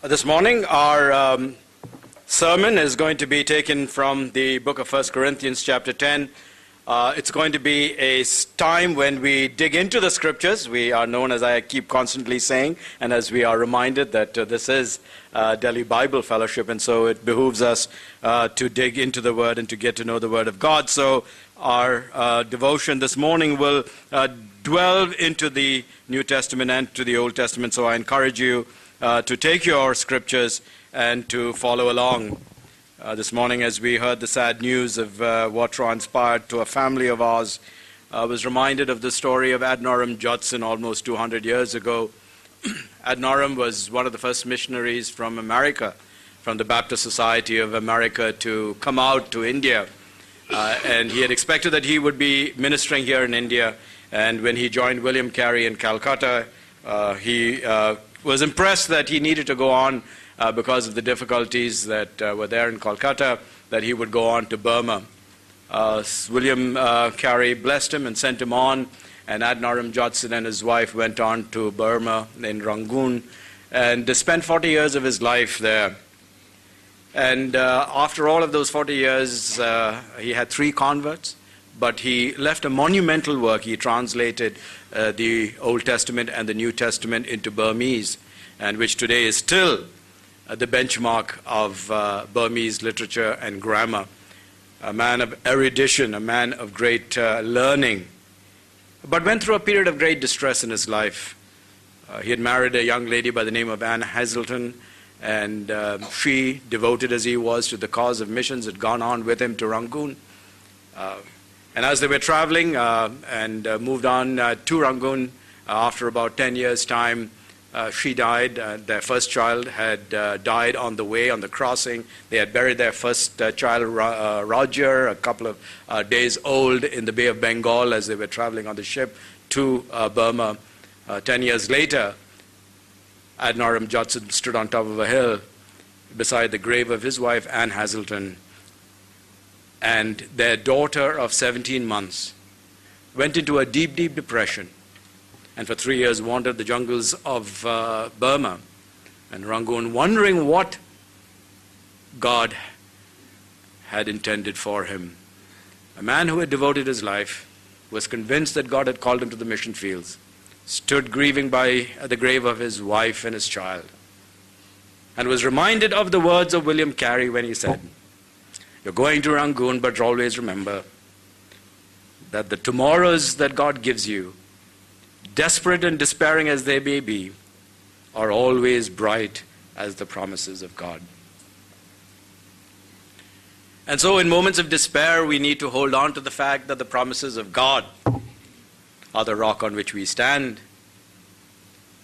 This morning, our sermon is going to be taken from the book of 1 Corinthians chapter 10. It's going to be a time when we dig into the scriptures. We are known, as I keep constantly saying, and as we are reminded that this is Delhi Bible Fellowship, and so it behooves us to dig into the Word and to get to know the Word of God. So our devotion this morning will delve into the New Testament and to the Old Testament. So I encourage you to take your scriptures and to follow along. This morning, as we heard the sad news of what transpired to a family of ours, I was reminded of the story of Adoniram Judson almost 200 years ago. Adoniram was one of the first missionaries from America, from the Baptist Society of America, to come out to India. And he had expected that he would be ministering here in India. And when he joined William Carey in Calcutta, he was impressed that he needed to go on because of the difficulties that were there in Calcutta, that he would go on to Burma. William Carey blessed him and sent him on, and Adoniram Judson and his wife went on to Burma in Rangoon and spent 40 years of his life there. And after all of those 40 years, he had 3 converts, but he left a monumental work. He translated the Old Testament and the New Testament into Burmese, and which today is still the benchmark of Burmese literature and grammar. A man of erudition, a man of great learning, but went through a period of great distress in his life. He had married a young lady by the name of Anne Hazelton, and she, devoted as he was to the cause of missions, had gone on with him to Rangoon. And as they were traveling and moved on to Rangoon, after about 10 years' time, she died. Their first child had died on the way, on the crossing. They had buried their first child, Roger, a couple of days old, in the Bay of Bengal as they were traveling on the ship to Burma. 10 years later, Adoniram Judson stood on top of a hill beside the grave of his wife, Anne Hazelton, and their daughter of 17 months went into a deep, deep depression, and for 3 years wandered the jungles of Burma and Rangoon, wondering what God had intended for him. A man who had devoted his life, was convinced that God had called him to the mission fields, stood grieving by the grave of his wife and his child, and was reminded of the words of William Carey when he said, "You're going to Rangoon, but always remember that the tomorrows that God gives you, desperate and despairing as they may be, are always bright as the promises of God." And so in moments of despair, we need to hold on to the fact that the promises of God are the rock on which we stand,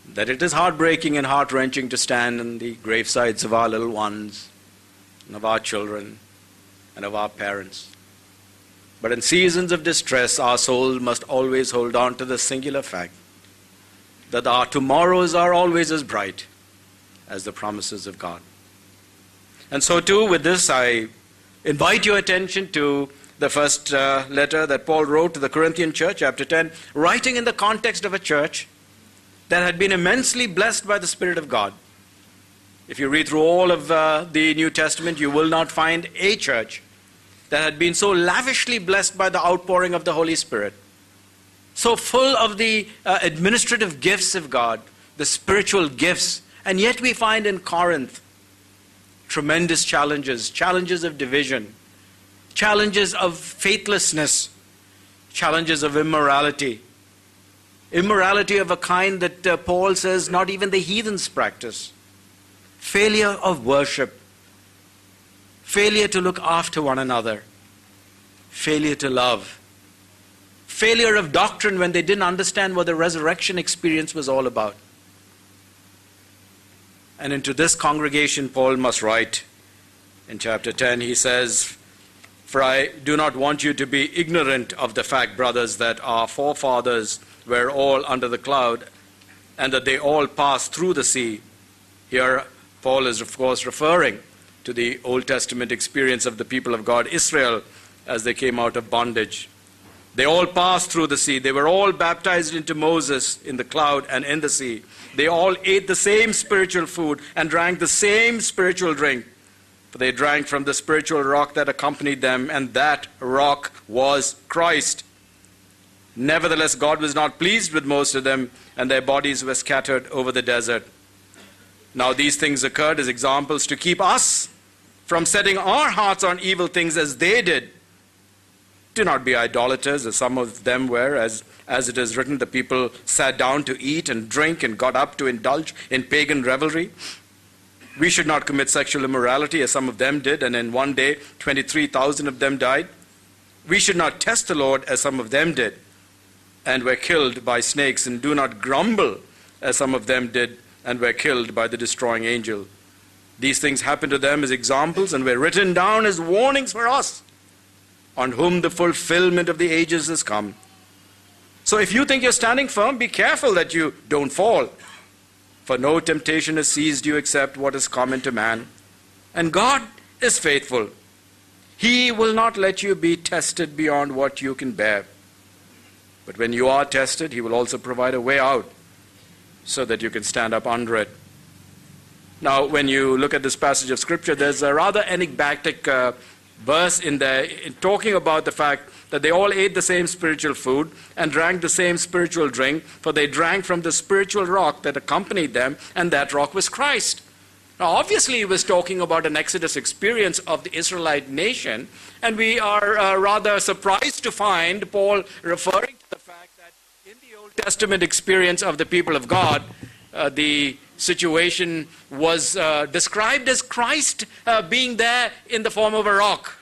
that it is heartbreaking and heart-wrenching to stand on the gravesides of our little ones and of our children and of our parents. But in seasons of distress, our soul must always hold on to the singular fact that our tomorrows are always as bright as the promises of God. And so too, with this, I invite your attention to the first letter that Paul wrote to the Corinthian church, chapter 10, writing in the context of a church that had been immensely blessed by the Spirit of God. If you read through all of the New Testament, you will not find a church that had been so lavishly blessed by the outpouring of the Holy Spirit, so full of the administrative gifts of God, the spiritual gifts. And yet we find in Corinth tremendous challenges, challenges of division, challenges of faithlessness, challenges of immorality. Immorality of a kind that Paul says not even the heathens practice. Failure of worship. Failure to look after one another. Failure to love. Failure of doctrine when they didn't understand what the resurrection experience was all about. And into this congregation, Paul must write in chapter 10, he says, "For I do not want you to be ignorant of the fact, brothers, that our forefathers were all under the cloud, and that they all passed through the sea." Here, Paul is, of course, referring to the Old Testament experience of the people of God, Israel, as they came out of bondage. They all passed through the sea. They were all baptized into Moses in the cloud and in the sea. They all ate the same spiritual food and drank the same spiritual drink. For they drank from the spiritual rock that accompanied them, and that rock was Christ. Nevertheless, God was not pleased with most of them, and their bodies were scattered over the desert. Now these things occurred as examples to keep us from setting our hearts on evil things as they did. Do not be idolaters, as some of them were, as it is written, the people sat down to eat and drink and got up to indulge in pagan revelry. We should not commit sexual immorality, as some of them did, and in one day 23,000 of them died. We should not test the Lord, as some of them did, and were killed by snakes, and do not grumble, as some of them did, and were killed by the destroying angel. These things happened to them as examples, and were written down as warnings for us, on whom the fulfillment of the ages has come. So if you think you're standing firm, be careful that you don't fall. For no temptation has seized you except what is common to man. And God is faithful. He will not let you be tested beyond what you can bear. But when you are tested, He will also provide a way out so that you can stand up under it. Now, when you look at this passage of Scripture, there's a rather enigmatic verse in there talking about the fact that they all ate the same spiritual food and drank the same spiritual drink, for they drank from the spiritual rock that accompanied them, and that rock was Christ. Now, obviously, he was talking about an Exodus experience of the Israelite nation, and we are rather surprised to find Paul referring to the fact that in the Old Testament experience of the people of God, the situation was described as Christ being there in the form of a rock.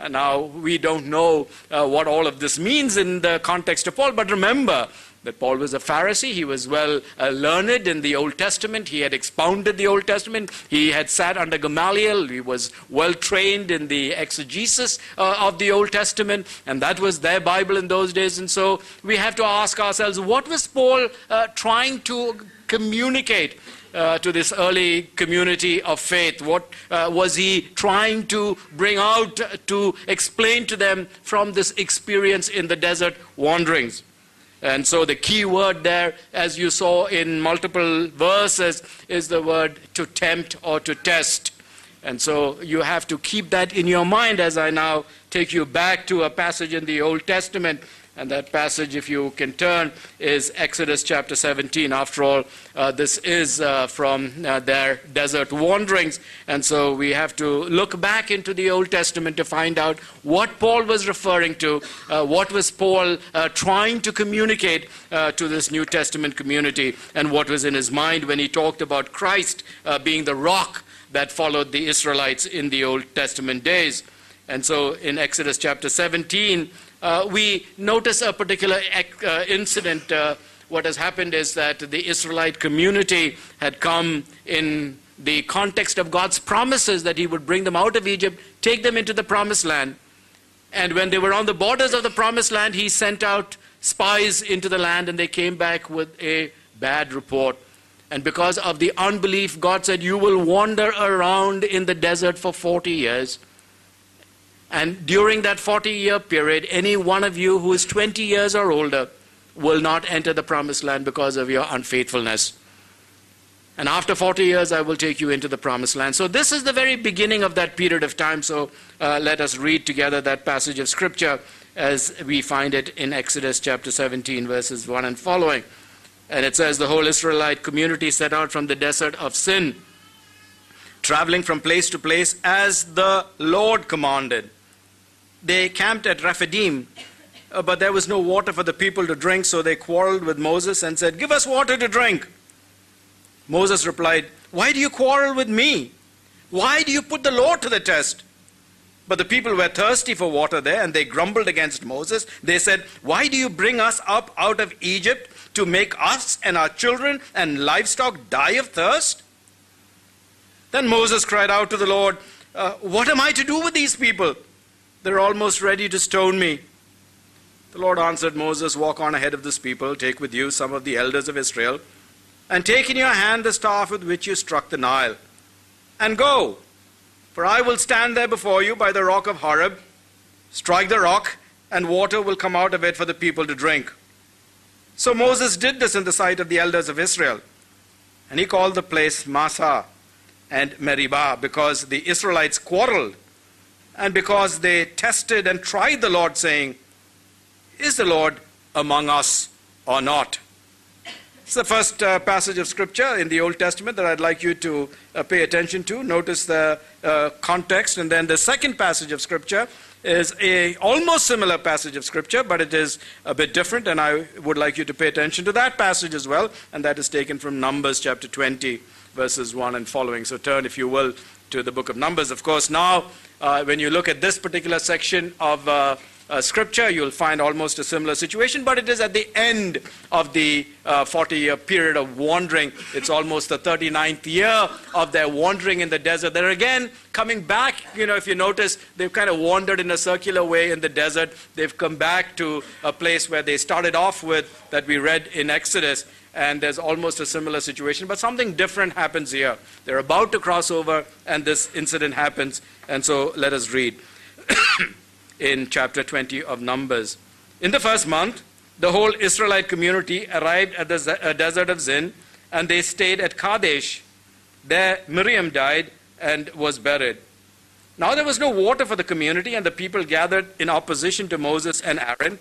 Now, we don't know what all of this means in the context of Paul, but remember that Paul was a Pharisee. He was well learned in the Old Testament. He had expounded the Old Testament. He had sat under Gamaliel. He was well trained in the exegesis of the Old Testament, and that was their Bible in those days. And so we have to ask ourselves, what was Paul trying to communicate to this early community of faith? What was he trying to bring out to explain to them from this experience in the desert wanderings? And so the key word there, as you saw in multiple verses, is the word to tempt or to test. And so you have to keep that in your mind as I now take you back to a passage in the Old Testament. And that passage, if you can turn, is Exodus chapter 17. After all, this is from their desert wanderings. And so we have to look back into the Old Testament to find out what Paul was referring to, what was Paul trying to communicate to this New Testament community, and what was in his mind when he talked about Christ being the rock that followed the Israelites in the Old Testament days. And so in Exodus chapter 17, we notice a particular incident. What has happened is that the Israelite community had come in the context of God's promises that He would bring them out of Egypt, take them into the promised land. And when they were on the borders of the promised land, He sent out spies into the land, and they came back with a bad report. And because of the unbelief, God said, you will wander around in the desert for 40 years. And during that 40-year period, any one of you who is 20 years or older will not enter the promised land because of your unfaithfulness. And after 40 years, I will take you into the promised land. So this is the very beginning of that period of time. So let us read together that passage of Scripture as we find it in Exodus chapter 17, verses 1 and following. And it says, the whole Israelite community set out from the desert of Sin, traveling from place to place as the Lord commanded. They camped at Rephidim, but there was no water for the people to drink, so they quarreled with Moses and said, give us water to drink. Moses replied, why do you quarrel with me? Why do you put the Lord to the test? But the people were thirsty for water there, and they grumbled against Moses. They said, why do you bring us up out of Egypt to make us and our children and livestock die of thirst? Then Moses cried out to the Lord, what am I to do with these people? They're almost ready to stone me. The Lord answered Moses, walk on ahead of this people, take with you some of the elders of Israel, and take in your hand the staff with which you struck the Nile, and go, for I will stand there before you by the rock of Horeb. Strike the rock, and water will come out of it for the people to drink. So Moses did this in the sight of the elders of Israel. And he called the place Massah and Meribah, because the Israelites quarreled, and because they tested and tried the Lord, saying, "Is the Lord among us or not?" It's the first passage of Scripture in the Old Testament that I'd like you to pay attention to. Notice the context. And then the second passage of Scripture is a almost similar passage of Scripture, but it is a bit different, and I would like you to pay attention to that passage as well, and that is taken from Numbers chapter 20, verses 1 and following. So turn, if you will, to the book of Numbers. Of course, now, when you look at this particular section of Scripture, you'll find almost a similar situation, but it is at the end of the 40-year period of wandering. It's almost the 39th year of their wandering in the desert. They're again coming back. If you notice, they've kind of wandered in a circular way in the desert. They've come back to a place where they started off with, that we read in Exodus, and there's almost a similar situation, but something different happens here. They're about to cross over, and this incident happens, and so let us read. In chapter 20 of Numbers. In the first month, the whole Israelite community arrived at the desert of Zin, and they stayed at Kadesh. There Miriam died and was buried. Now there was no water for the community, and the people gathered in opposition to Moses and Aaron.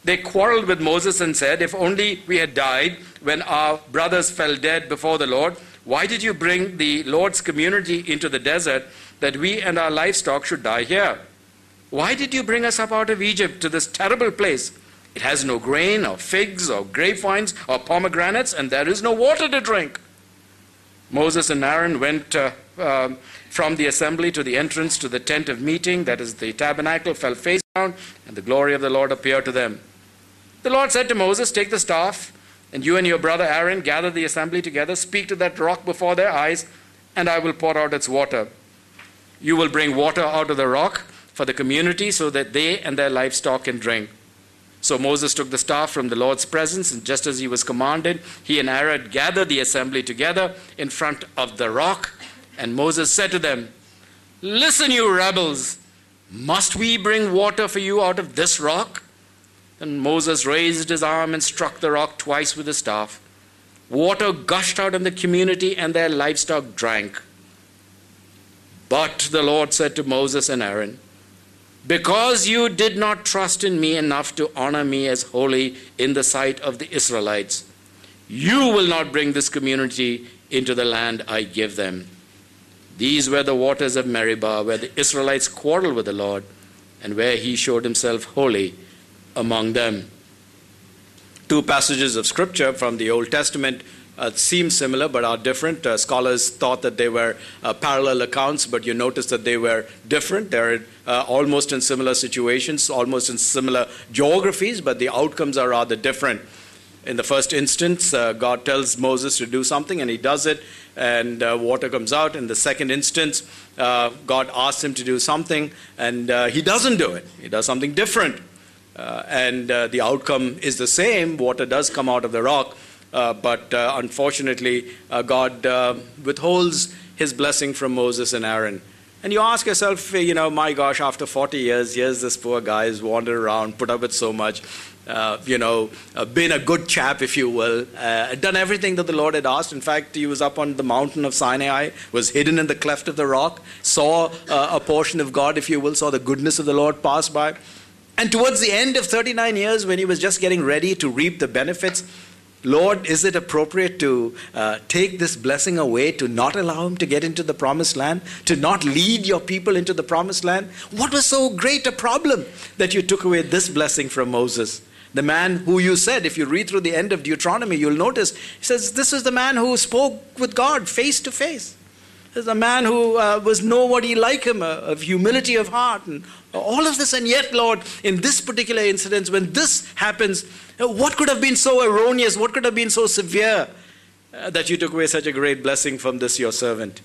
They quarreled with Moses and said, "If only we had died when our brothers fell dead before the Lord. Why did you bring the Lord's community into the desert, that we and our livestock should die here? Why did you bring us up out of Egypt to this terrible place? It has no grain or figs or grapevines or pomegranates, and there is no water to drink." Moses and Aaron went from the assembly to the entrance to the tent of meeting, that is the tabernacle, fell face down, and the glory of the Lord appeared to them. The Lord said to Moses, "Take the staff, and you and your brother Aaron gather the assembly together, speak to that rock before their eyes, and I will pour out its water. You will bring water out of the rock for the community, so that they and their livestock can drink." So Moses took the staff from the Lord's presence, and just as he was commanded, he and Aaron gathered the assembly together in front of the rock. And Moses said to them, "Listen, you rebels, must we bring water for you out of this rock?" And Moses raised his arm and struck the rock twice with his staff. Water gushed out, and the community and their livestock drank. But the Lord said to Moses and Aaron, "Because you did not trust in me enough to honor me as holy in the sight of the Israelites, you will not bring this community into the land I give them." These were the waters of Meribah, where the Israelites quarreled with the Lord, and where he showed himself holy among them. Two passages of Scripture from the Old Testament seem similar but are different. Scholars thought that they were parallel accounts, but you notice that they were different. They're almost in similar situations, almost in similar geographies, but the outcomes are rather different. In the first instance, God tells Moses to do something, and he does it, and water comes out. In the second instance, God asks him to do something, and he doesn't do it. He does something different. And the outcome is the same. Water does come out of the rock. But unfortunately, God withholds his blessing from Moses and Aaron. And you ask yourself, my gosh, after 40 years, here's this poor guy who's wandered around, put up with so much, been a good chap, if you will, done everything that the Lord had asked. In fact, he was up on the mountain of Sinai, was hidden in the cleft of the rock, saw a portion of God, if you will, saw the goodness of the Lord pass by. And towards the end of 39 years, when he was just getting ready to reap the benefits, Lord, is it appropriate to take this blessing away, to not allow him to get into the promised land, to not lead your people into the promised land? What was so great a problem that you took away this blessing from Moses? The man who you said, if you read through the end of Deuteronomy, you'll notice, he says, this is the man who spoke with God face to face. This is a man who was nobody like him, of humility of heart, and all of this. And yet, Lord, in this particular incident, when this happens, what could have been so erroneous? What could have been so severe that you took away such a great blessing from this your servant?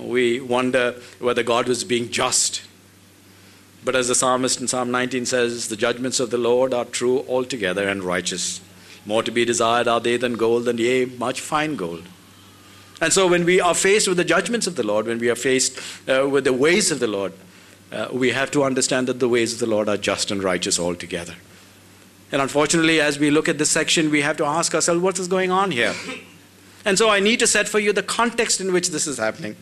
We wonder whether God was being just. But as the psalmist in Psalm 19 says, the judgments of the Lord are true altogether and righteous. More to be desired are they than gold, and yea, much fine gold. And so when we are faced with the judgments of the Lord, when we are faced with the ways of the Lord, we have to understand that the ways of the Lord are just and righteous altogether. And unfortunately, as we look at this section, we have to ask ourselves, what is going on here? And so I need to set for you the context in which this is happening.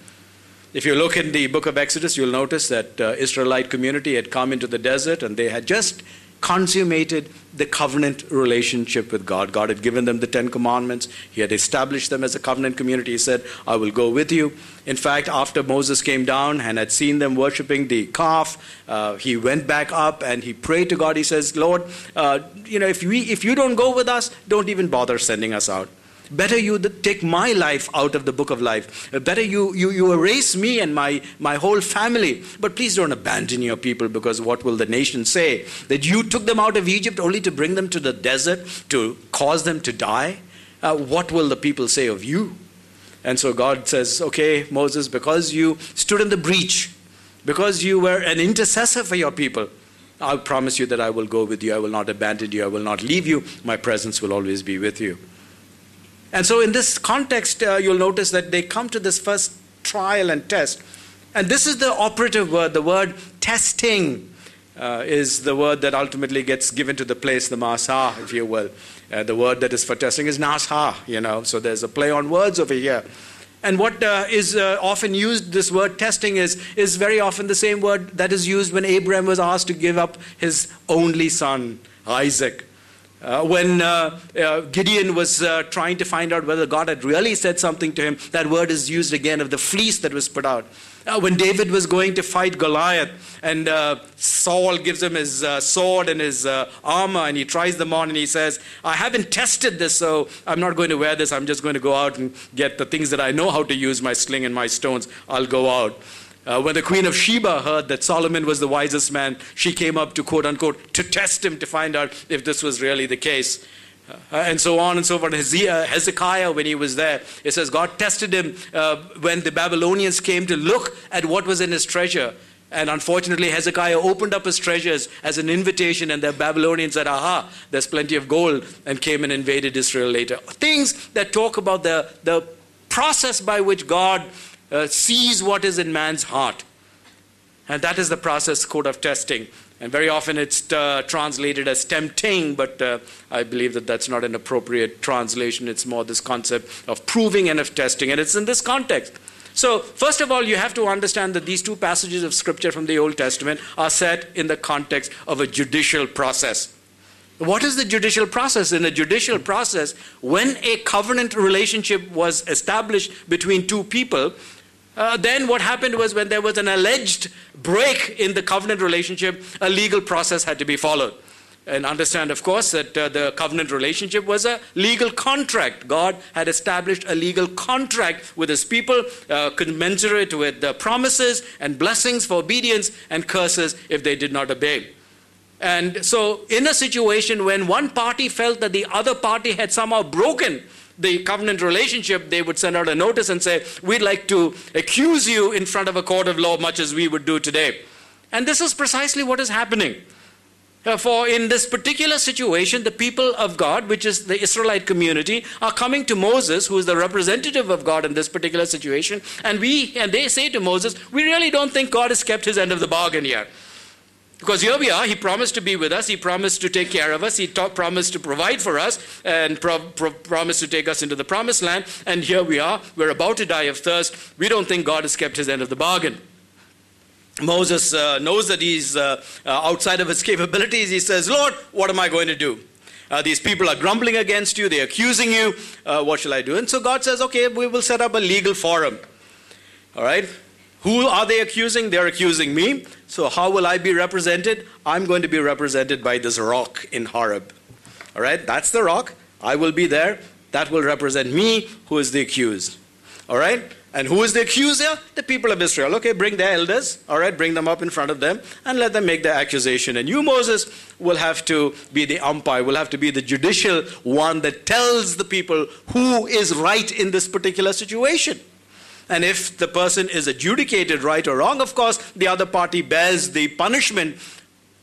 If you look in the book of Exodus, you'll notice that Israelite community had come into the desert and they had just consummated the covenant relationship with God. God had given them the 10 commandments. He had established them as a covenant community. He said, I will go with you. In fact, after Moses came down and had seen them worshiping the calf, he went back up and he prayed to God. He says, Lord, if you don't go with us, don't even bother sending us out. Better you take my life out of the book of life. Better you erase me and my whole family. But please don't abandon your people, because what will the nation say? That you took them out of Egypt only to bring them to the desert, to cause them to die? What will the people say of you? And so God says, okay, Moses, because you stood in the breach, because you were an intercessor for your people, I promise you that I will go with you. I will not abandon you. I will not leave you. My presence will always be with you. And so in this context, you'll notice that they come to this first trial and test. And this is the operative word. The word testing is the word that ultimately gets given to the place, the masah, if you will. The word that is for testing is nasah, So there's a play on words over here. And what is often used, this word testing, is very often the same word that is used when Abraham was asked to give up his only son, Isaac. When Gideon was trying to find out whether God had really said something to him, that word is used again of the fleece that was put out. When David was going to fight Goliath and Saul gives him his sword and his armor and he tries them on and he says, I haven't tested this, so I'm not going to wear this. I'm just going to go out and get the things that I know how to use, my sling and my stones. I'll go out. When the Queen of Sheba heard that Solomon was the wisest man, she came up to, quote unquote, to test him to find out if this was really the case. And so on and so forth. Hezekiah, when he was there, it says God tested him when the Babylonians came to look at what was in his treasure. And unfortunately, Hezekiah opened up his treasures as an invitation, and the Babylonians said, aha, there's plenty of gold, and came and invaded Israel later. Things that talk about the process by which God sees what is in man's heart. And that is the process, quote, of testing. And very often it's translated as tempting, but I believe that that's not an appropriate translation. It's more this concept of proving and of testing. And it's in this context. So, first of all, you have to understand that these two passages of Scripture from the Old Testament are set in the context of a judicial process. What is the judicial process? In a judicial process, when a covenant relationship was established between two people, then what happened was, when there was an alleged break in the covenant relationship, a legal process had to be followed. And understand, of course, that the covenant relationship was a legal contract. God had established a legal contract with his people, commensurate with the promises and blessings for obedience and curses if they did not obey. And so in a situation when one party felt that the other party had somehow broken the covenant relationship, they would send out a notice and say, we'd like to accuse you in front of a court of law, much as we would do today. And this is precisely what is happening. For in this particular situation, the people of God, which is the Israelite community, are coming to Moses, who is the representative of God in this particular situation, and they say to Moses, we really don't think God has kept his end of the bargain here. Because here we are, he promised to be with us, he promised to take care of us, he promised to provide for us, and promised to take us into the promised land, and here we are, we're about to die of thirst. We don't think God has kept his end of the bargain. Moses knows that he's outside of his capabilities. He says, Lord, what am I going to do? These people are grumbling against you, they're accusing you, what shall I do? And so God says, okay, we will set up a legal forum. All right? Who are they accusing? They're accusing me. So how will I be represented? I'm going to be represented by this rock in Horeb. All right? That's the rock. I will be there. That will represent me, who is the accused. All right? And who is the accuser? The people of Israel. Okay, bring their elders. All right, bring them up in front of them and let them make the accusation. And you, Moses, will have to be the umpire, will have to be the judicial one that tells the people who is right in this particular situation. And if the person is adjudicated right or wrong, of course, the other party bears the punishment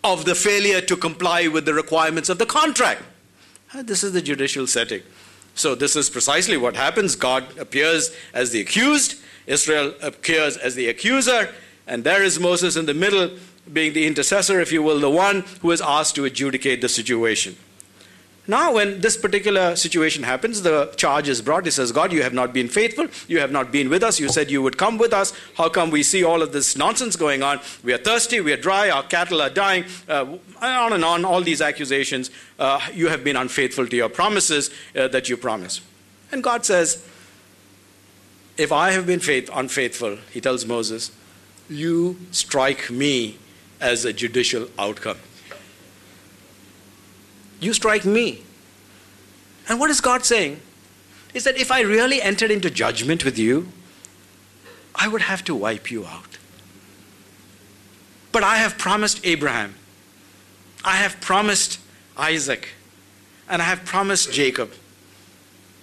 of the failure to comply with the requirements of the contract. This is the judicial setting. So this is precisely what happens. God appears as the accused. Israel appears as the accuser. And there is Moses in the middle, being the intercessor, if you will, the one who is asked to adjudicate the situation. Now, when this particular situation happens, the charge is brought. He says, God, you have not been faithful. You have not been with us. You said you would come with us. How come we see all of this nonsense going on? We are thirsty. We are dry. Our cattle are dying. On and on, all these accusations. You have been unfaithful to your promises that you promised. And God says, if I have been unfaithful, he tells Moses, you strike me as a judicial outcome. You strike me. And what is God saying? Is that if I really entered into judgment with you, I would have to wipe you out. But I have promised Abraham, I have promised Isaac, and I have promised Jacob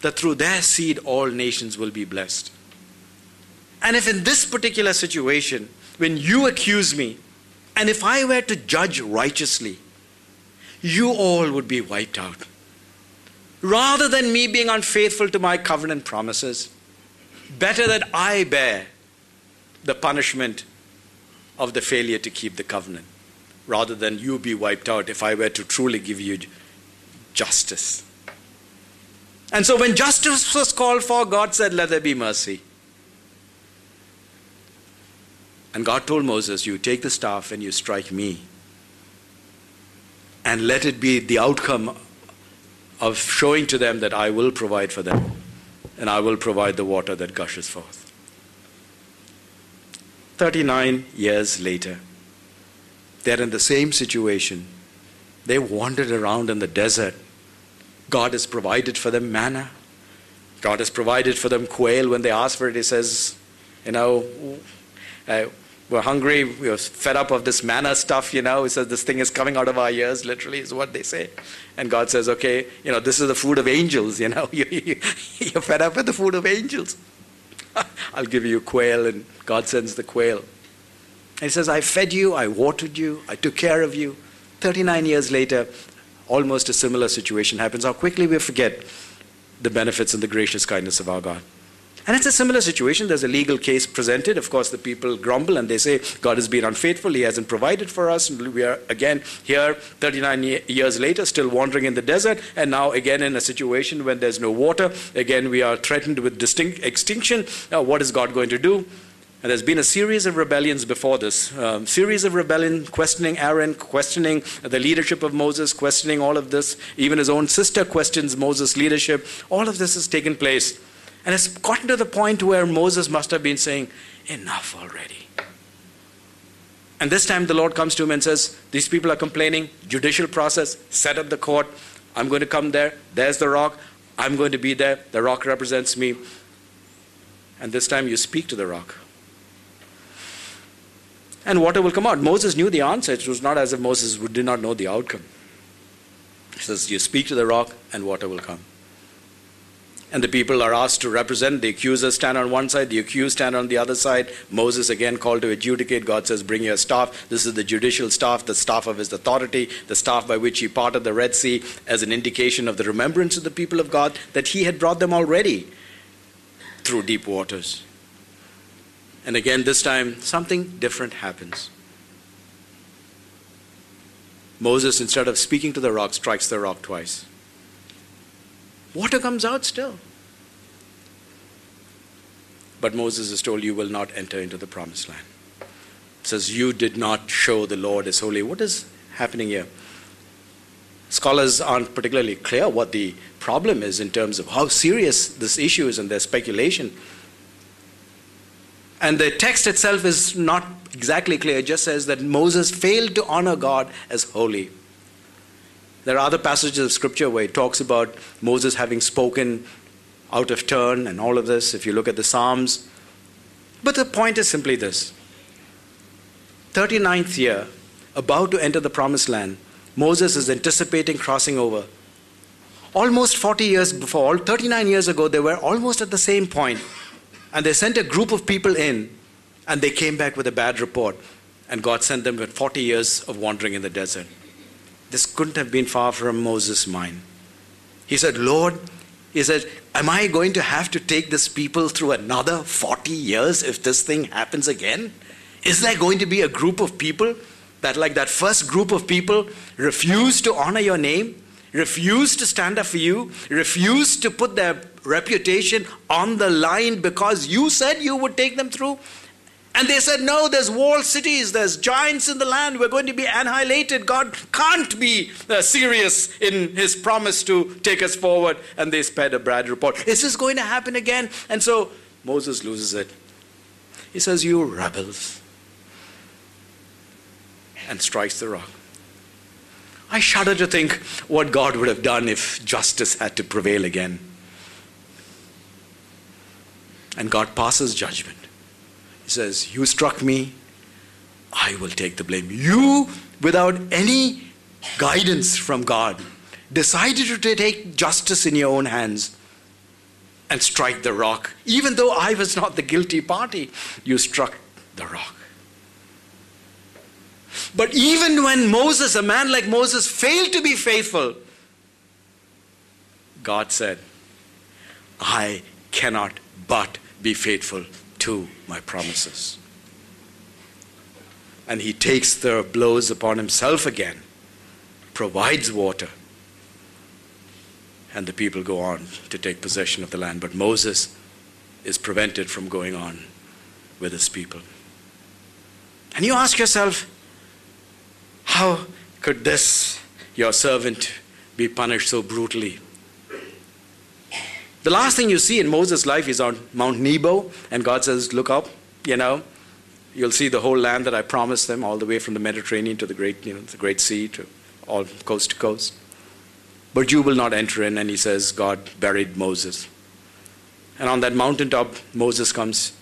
that through their seed all nations will be blessed. And if in this particular situation, when you accuse me, and if I were to judge righteously, you all would be wiped out. Rather than me being unfaithful to my covenant promises, better that I bear the punishment of the failure to keep the covenant, rather than you be wiped out if I were to truly give you justice. And so when justice was called for, God said, let there be mercy. And God told Moses, you take the staff and you strike me. And let it be the outcome of showing to them that I will provide for them. And I will provide the water that gushes forth. 39 years later, they're in the same situation. They wandered around in the desert. God has provided for them manna. God has provided for them quail. When they ask for it, he says, we're hungry, we're fed up of this manna stuff, He says this thing is coming out of our ears, literally is what they say. And God says, okay, this is the food of angels, You're fed up with the food of angels. I'll give you quail, and God sends the quail. And he says, I fed you, I watered you, I took care of you. 39 years later, almost a similar situation happens. How quickly we forget the benefits and the gracious kindness of our God. And it's a similar situation. There's a legal case presented. Of course, the people grumble and they say, God has been unfaithful. He hasn't provided for us. And we are again here 39 years later, still wandering in the desert. And now again in a situation when there's no water. Again, we are threatened with extinction. Now, what is God going to do? And there's been a series of rebellions before this. Series of rebellion, questioning Aaron, questioning the leadership of Moses, questioning all of this. Even his own sister questions Moses' leadership. All of this has taken place. And it's gotten to the point where Moses must have been saying, enough already. And this time the Lord comes to him and says, these people are complaining, judicial process, set up the court. I'm going to come there. There's the rock. I'm going to be there. The rock represents me. And this time you speak to the rock. And water will come out. Moses knew the answer. It was not as if Moses did not know the outcome. He says, you speak to the rock and water will come. And the people are asked to represent. The accusers stand on one side, the accused stand on the other side. Moses again called to adjudicate. God says, bring your staff. This is the judicial staff, the staff of his authority, the staff by which he parted the Red Sea as an indication of the remembrance of the people of God that he had brought them already through deep waters. And again, this time, something different happens. Moses, instead of speaking to the rock, strikes the rock twice. Water comes out still. But Moses is told, you will not enter into the promised land. It says, you did not show the Lord as holy. What is happening here? Scholars aren't particularly clear what the problem is in terms of how serious this issue is and their speculation. And the text itself is not exactly clear. It just says that Moses failed to honor God as holy. There are other passages of scripture where it talks about Moses having spoken out of turn and all of this, if you look at the Psalms. But the point is simply this. 39th year, about to enter the promised land, Moses is anticipating crossing over. Almost 40 years before, 39 years ago, they were almost at the same point. And they sent a group of people in, and they came back with a bad report. And God sent them with 40 years of wandering in the desert. This couldn't have been far from Moses' mind. He said, Lord, he said, am I going to have to take this people through another 40 years if this thing happens again? Is there going to be a group of people that, like that first group of people, refuse to honor your name, refuse to stand up for you, refuse to put their reputation on the line because you said you would take them through? And they said, no, there's walled cities, there's giants in the land, we're going to be annihilated. God can't be serious in his promise to take us forward. And they sped a bad report. Is this going to happen again? And so Moses loses it. He says, you rebels, and strikes the rock. I shudder to think what God would have done if justice had to prevail again. And God passes judgment. He says, you struck me, I will take the blame. You, without any guidance from God, decided to take justice in your own hands and strike the rock. Even though I was not the guilty party, you struck the rock. But even when Moses, a man like Moses, failed to be faithful, God said, I cannot but be faithful to my promises. And he takes the blows upon himself again, provides water, and the people go on to take possession of the land. But Moses is prevented from going on with his people. And you ask yourself, how could this, your servant, be punished so brutally? The last thing you see in Moses' life is on Mount Nebo, and God says, look up, you'll see the whole land that I promised them, all the way from the Mediterranean to the Great Sea, to all coast to coast. But you will not enter in. And he says, God buried Moses. And on that mountaintop, Moses comes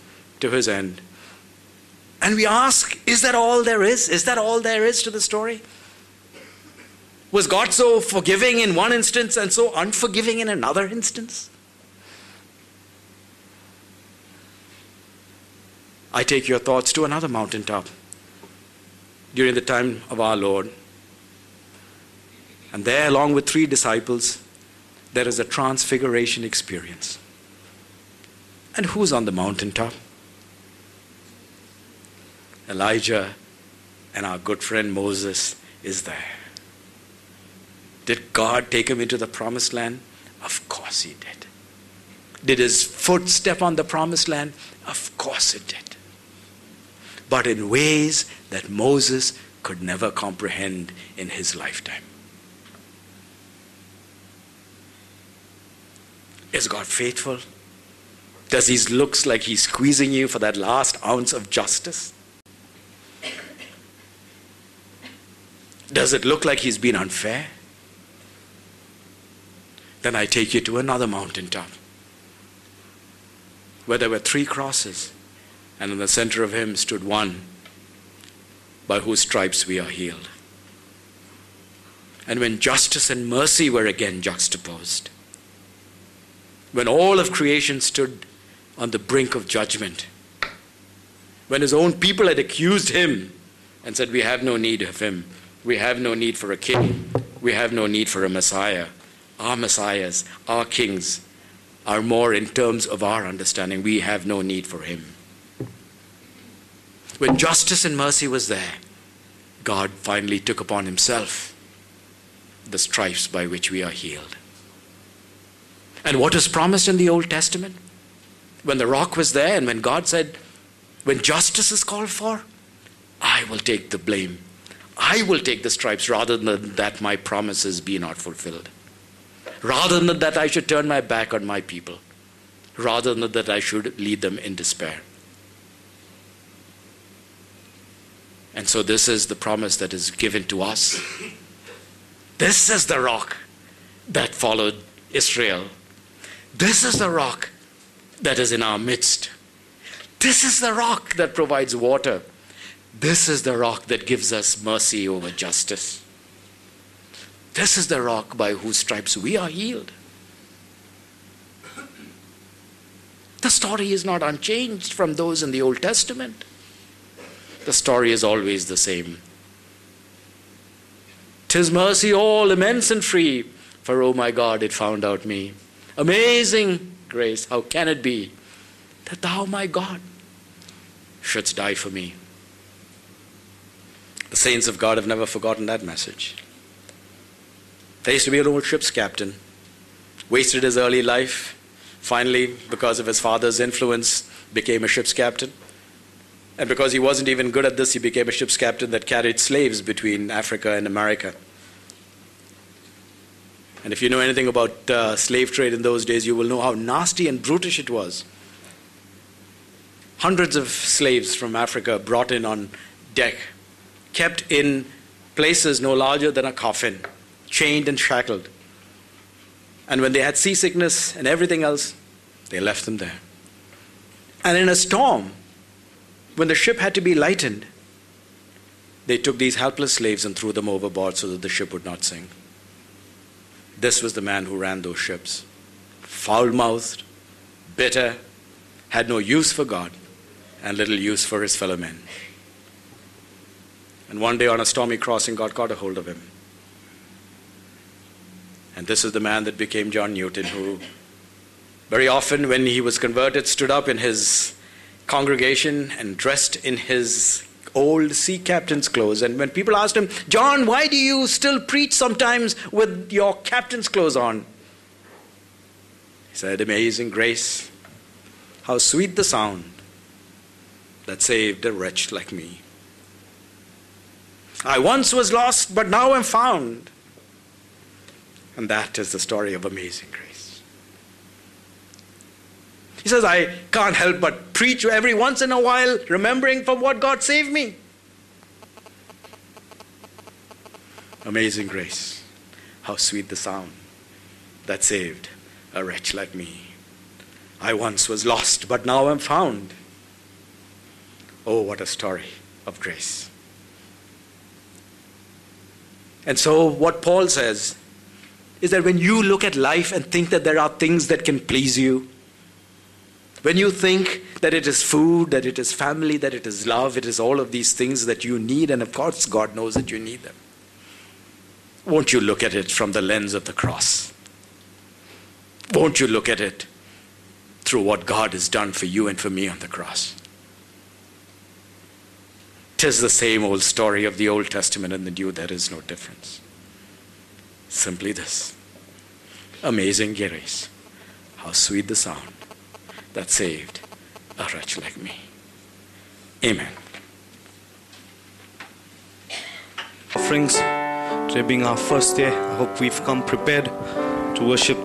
to his end. And we ask, is that all there is? Is that all there is to the story? Was God so forgiving in one instance and so unforgiving in another instance? I take your thoughts to another mountaintop during the time of our Lord. And there, along with 3 disciples, there is a transfiguration experience. And who's on the mountaintop? Elijah, and our good friend Moses is there. Did God take him into the promised land? Of course he did. Did his foot step on the promised land? Of course it did. But in ways that Moses could never comprehend in his lifetime. Is God faithful? Does he look like he's squeezing you for that last ounce of justice? Does it look like he's been unfair? Then I take you to another mountaintop where there were 3 crosses, and in the center of him stood one by whose stripes we are healed. And when justice and mercy were again juxtaposed, when all of creation stood on the brink of judgment, when his own people had accused him and said, we have no need of him, we have no need for a king, we have no need for a Messiah. Our Messiahs, our kings, are more in terms of our understanding. We have no need for him. When justice and mercy was there, God finally took upon himself the stripes by which we are healed. And what was promised in the Old Testament? When the rock was there and when God said, when justice is called for, I will take the blame. I will take the stripes rather than that my promises be not fulfilled. Rather than that I should turn my back on my people. Rather than that I should lead them in despair. And so this is the promise that is given to us. This is the rock that followed Israel. This is the rock that is in our midst. This is the rock that provides water. This is the rock that gives us mercy over justice. This is the rock by whose stripes we are healed. The story is not unchanged from those in the Old Testament. The story is always the same. 'Tis mercy all immense and free, for oh my God, it found out me. Amazing grace, how can it be that thou, my God, shouldst die for me? The saints of God have never forgotten that message. There used to be an old ship's captain, wasted his early life, finally, because of his father's influence, became a ship's captain. And because he wasn't even good at this, he became a ship's captain that carried slaves between Africa and America. And if you know anything about slave trade in those days, you will know how nasty and brutish it was. Hundreds of slaves from Africa brought in on deck, kept in places no larger than a coffin, chained and shackled. And when they had seasickness and everything else, they left them there. And in a storm, when the ship had to be lightened, they took these helpless slaves and threw them overboard so that the ship would not sink. This was the man who ran those ships. Foul-mouthed, bitter, had no use for God, and little use for his fellow men. And one day on a stormy crossing, God caught a hold of him. And this is the man that became John Newton, who very often when he was converted stood up in his congregation and dressed in his old sea captain's clothes. And when people asked him, John, why do you still preach sometimes with your captain's clothes on? He said, amazing grace, how sweet the sound that saved a wretch like me. I once was lost, but now am found. And that is the story of amazing grace. He says, I can't help but preach every once in a while, remembering from what God saved me. Amazing grace. How sweet the sound that saved a wretch like me. I once was lost, but now am found. Oh, what a story of grace. And so what Paul says is that when you look at life and think that there are things that can please you, when you think that it is food, that it is family, that it is love, it is all of these things that you need, and of course God knows that you need them, won't you look at it from the lens of the cross? Won't you look at it through what God has done for you and for me on the cross? 'Tis the same old story of the Old Testament and the New. There is no difference. Simply this. Amazing grace. How sweet the sound that saved a wretch like me. Amen. Offerings, today being our first day, I hope we've come prepared to worship.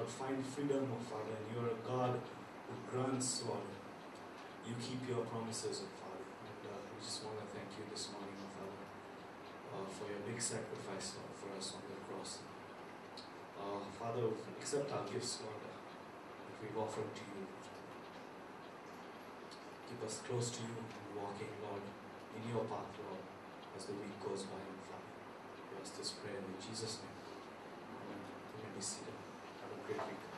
Lord, find freedom, oh Father, and you are a God who grants, Lord. You keep your promises, oh Father. And we just want to thank you this morning, oh Father, for your big sacrifice, Lord, for us on the cross. Father, accept our gifts, Lord, that we've offered to you. Keep us close to you, walking, Lord, in your path, Lord, as the week goes by, oh Father. We ask this prayer in Jesus' name. Amen. You may be seated. Have a great week.